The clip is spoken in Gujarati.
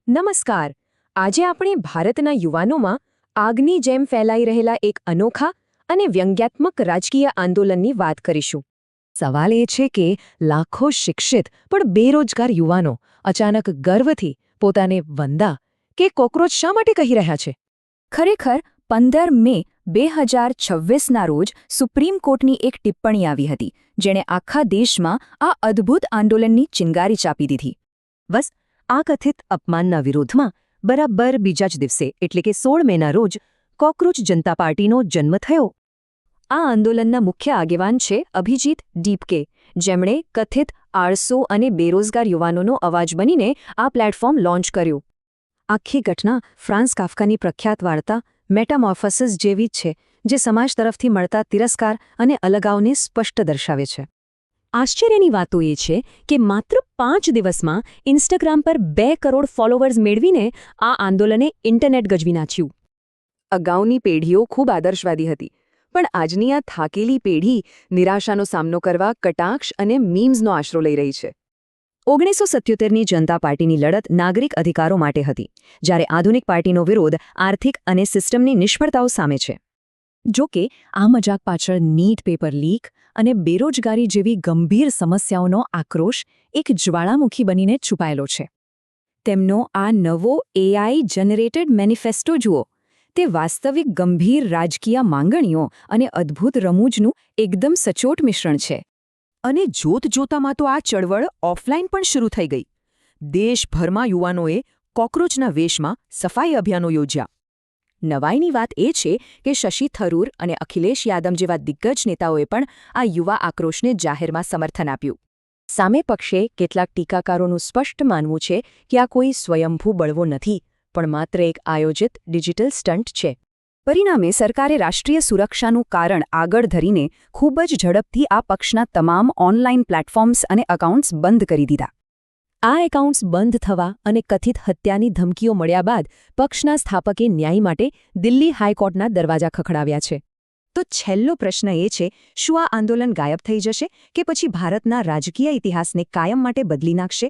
નમસ્કાર. આજે આપણે ભારતના યુવાનોમાં આગની જેમ ફેલાઈ રહેલા એક અનોખા અને વ્યંગ્યાત્મક રાજકીય આંદોલનની વાત કરીશું. સવાલ એ છે કે લાખો શિક્ષિત પણ બેરોજગાર યુવાનો અચાનક ગર્વથી પોતાને વંદા કે કોકરોચ શા માટે કહી રહ્યા છે? ખરેખર 15 મે 2026ના રોજ સુપ્રીમ કોર્ટની એક ટિપ્પણી આવી હતી જેણે આખા દેશમાં આ અદ્ભુત આંદોલનની ચિંગારી ચાપી દીધી. બસ આ કથિત અપમાનના વિરોધમાં બરાબર બીજા જ દિવસે એટલે કે 16 મેના રોજ કોકરોચ જનતા પાર્ટીનો જન્મ થયો. આ આંદોલનના મુખ્ય આગેવાન છે અભિજીત ડીપકે, જેમણે કથિત આળસુ અને બેરોજગાર યુવાનોનો અવાજ બનીને આ પ્લેટફોર્મ લોન્ચ કર્યું. આખી ઘટના ફ્રાન્સ કાફકાની પ્રખ્યાત વાર્તા મેટામોર્ફોસિસ જેવી જ છે, જે સમાજ તરફથી મળતા તિરસ્કાર અને અલગાવને સ્પષ્ટ દર્શાવે છે. આશ્ચર્યની વાતો એ છે કે માત્ર 5 દિવસમાં ઇન્સ્ટાગ્રામ પર 2 કરોડ ફોલોવર્સ મેળવીને આ આંદોલને ઇન્ટરનેટ ગજવી નાખ્યું. અગાઉની પેઢીઓ ખૂબ આદર્શવાદી હતી, પણ આજની આ થાકેલી પેઢી નિરાશાનો સામનો કરવા કટાક્ષ અને મીમ્સનો આશરો લઈ રહી છે. 1977ની જનતા પાર્ટીની લડત નાગરિક અધિકારો માટે હતી, જ્યારે આધુનિક પાર્ટીનો વિરોધ આર્થિક અને સિસ્ટમની નિષ્ફળતાઓ સામે છે. જો કે આ મજાક પાછળ નીટ પેપર લીક અને બેરોજગારી જેવી ગંભીર સમસ્યાઓનો આક્રોશ એક જ્વાળામુખી બનીને છુપાયેલો છે. તેમનો આ નવો AI જનરેટેડ મેનિફેસ્ટો જુઓ. તે વાસ્તવિક ગંભીર રાજકીય માંગણીઓ અને અદ્ભુત રમૂજનું એકદમ સચોટ મિશ્રણ છે. અને જોતજોતામાં તો આ ચળવળ ઓફલાઈન પણ શરૂ થઈ ગઈ. દેશભરમાં યુવાનોએ કોકરોચના વેશમાં સફાઈ અભિયાનો યોજ્યા. નવાઈની વાત એ છે કે શશી થરૂર અને અખિલેશ યાદવ જેવા દિગ્ગજ નેતાઓએ પણ આ યુવા આક્રોશને જાહેરમાં સમર્થન આપ્યું. સામે પક્ષે કેટલાક ટીકાકારોનું સ્પષ્ટ માનવું છે કે આ કોઈ સ્વયંભૂ બળવો નથી, પણ માત્ર એક આયોજિત ડિજિટલ સ્ટન્ટ છે. પરિણામે સરકારે રાષ્ટ્રીય સુરક્ષાનું કારણ આગળ ધરીને ખૂબ જ ઝડપથી આ પક્ષના તમામ ઓનલાઈન પ્લેટફોર્મ્સ અને એકાઉન્ટ્સ બંધ કરી દીધા. આ એકાઉન્ટ્સ બંધ થવા અને કથિત હત્યાની ધમકીઓ મળ્યા બાદ પક્ષના સ્થાપકે ન્યાય માટે દિલ્હી હાઈકોર્ટના દરવાજા ખખડાવ્યા છે. તો છેલ્લો પ્રશ્ન એ છે, શું આ આંદોલન ગાયબ થઈ જશે કે પછી ભારતના રાજકીય ઇતિહાસને કાયમ માટે બદલી નાખશે?